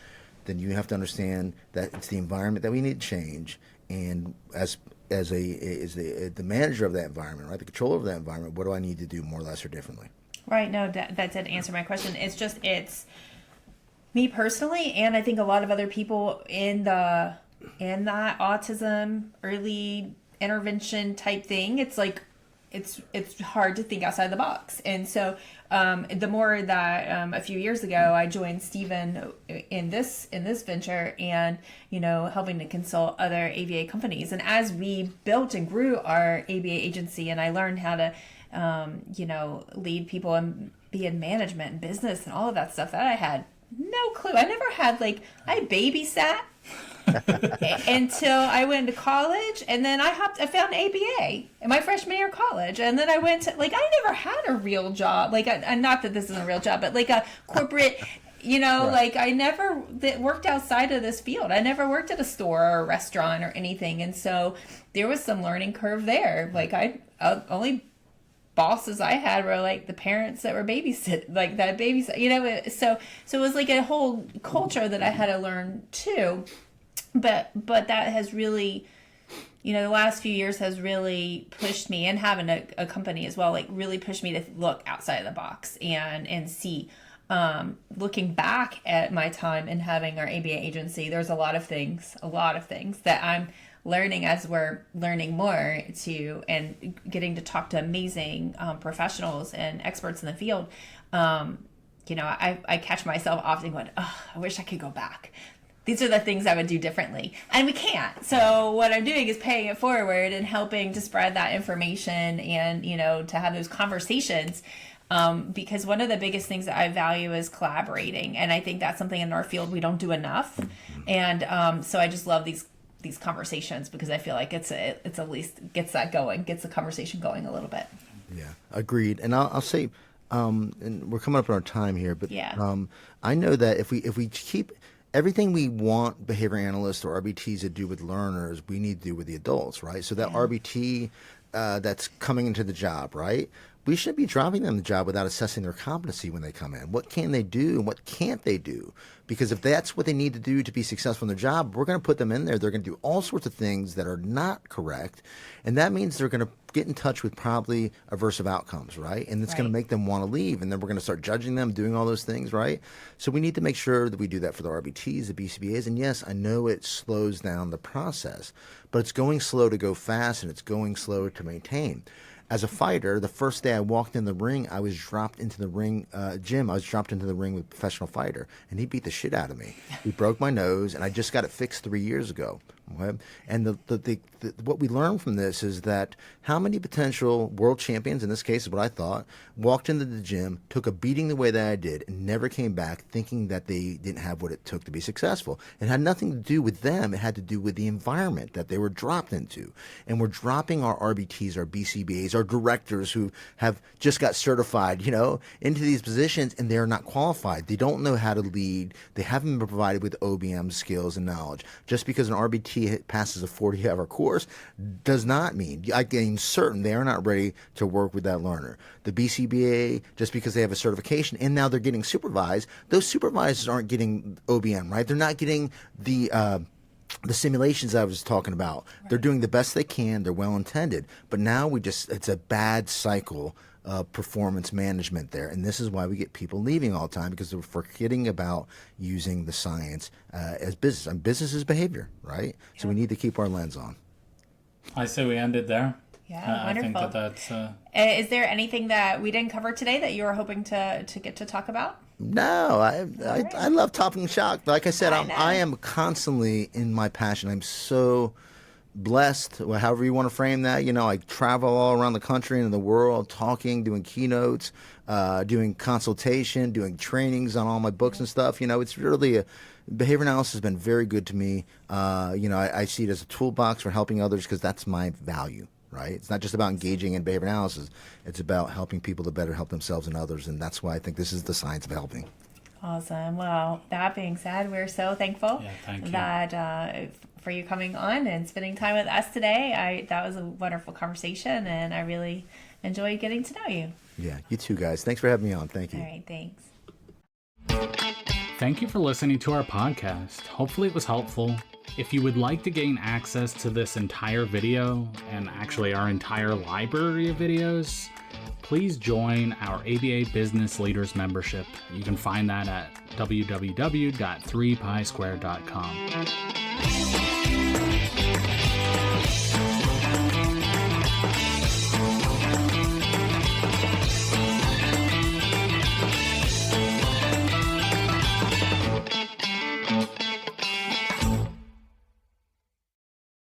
then you have to understand that it's the environment that we need to change. And as the manager of that environment, right, the controller of that environment, what do I need to do more, less, or differently? Right. No, that did answer my question. It's me personally, and I think a lot of other people in that autism early intervention type thing. It's like it's hard to think outside the box. And so the more that a few years ago I joined Stephen in this venture and helping to consult other ABA companies, and as we built and grew our ABA agency and I learned how to lead people and be in management and business and all of that stuff, that I had no clue. I never had I babysat until I went to college, and then I found ABA in my freshman year of college, and then I went to I never had a real job, not that this isn't a real job, but a corporate, right. I never worked outside of this field. I never worked at a store or a restaurant or anything, and so there was some learning curve there. Only bosses I had were the parents that were babysit, that babysit, so it was a whole culture that I had to learn too. But that has really, the last few years has really pushed me, and having a company as well, really pushed me to look outside of the box and see. Looking back at my time in having our ABA agency, there's a lot of things that I'm learning as we're learning more and getting to talk to amazing professionals and experts in the field. I catch myself often going, oh, I wish I could go back. These are the things I would do differently. And we can't. So what I'm doing is paying it forward and helping to spread that information and, to have those conversations. Because one of the biggest things that I value is collaborating. And I think that's something in our field we don't do enough. And so I just love these conversations because I feel like it's at least gets that going, gets the conversation going a little bit. Yeah, agreed. And I'll say and we're coming up on our time here, but Yeah. I know that if we keep everything we want behavior analysts or RBTs to do with learners, we need to do with the adults, right? So that RBT that's coming into the job, right? We should be dropping them the job without assessing their competency when they come in. What can they do and what can't they do? Because if that's what they need to do to be successful in their job, we're going to put them in there. They're going to do all sorts of things that are not correct. And that means they're going to get in touch with probably aversive outcomes, right? And it's going to Right. make them want to leave. And then we're going to start judging them, doing all those things, right? So we need to make sure that we do that for the RBTs, the BCBAs. And yes, I know it slows down the process, but it's going slow to go fast and it's going slow to maintain. As a fighter, the first day I walked in the ring, I was dropped into the ring, gym. I was dropped into the ring with a professional fighter, and he beat the shit out of me. He broke my nose, and I just got it fixed 3 years ago. Okay? And what we learned from this is that how many potential world champions, in this case is what I thought, walked into the gym, took a beating the way that I did, and never came back thinking that they didn't have what it took to be successful. It had nothing to do with them. It had to do with the environment that they were dropped into. And we're dropping our RBTs, our BCBAs, our directors who have just got certified, into these positions, and they're not qualified. They don't know how to lead. They haven't been provided with OBM skills and knowledge. Just because an RBT passes a 40-hour course does not mean, I am certain they are not ready to work with that learner. The BCBA, just because they have a certification and now they're getting supervised, those supervisors aren't getting OBM, right? They're not getting the simulations I was talking about. Right. They're doing the best they can. They're well intended. But now it's a bad cycle of performance management there. And this is why we get people leaving all the time, because they're forgetting about using the science as business. And business is behavior, right? Yeah. So we need to keep our lens on. I say we end it there. Yeah, wonderful. I think that's... Is there anything that we didn't cover today that you were hoping to get to talk about? No, I love topping shock. Like I said, I am constantly in my passion. I'm so blessed, however you want to frame that. I travel all around the country and the world, talking, doing keynotes, doing consultation, doing trainings on all my books and stuff. It's really behavior analysis has been very good to me. I see it as a toolbox for helping others because that's my value. Right? It's not just about engaging in behavior analysis. It's about helping people to better help themselves and others. And that's why I think this is the science of helping. Awesome. Well, that being said, we're so thankful that for you coming on and spending time with us today. That was a wonderful conversation, and I really enjoyed getting to know you. Yeah, you too, guys. Thanks for having me on. Thank you. All right, thanks. Thank you for listening to our podcast. Hopefully it was helpful. If you would like to gain access to this entire video, and actually our entire library of videos, please join our ABA Business Leaders membership. You can find that at www.3pisquare.com.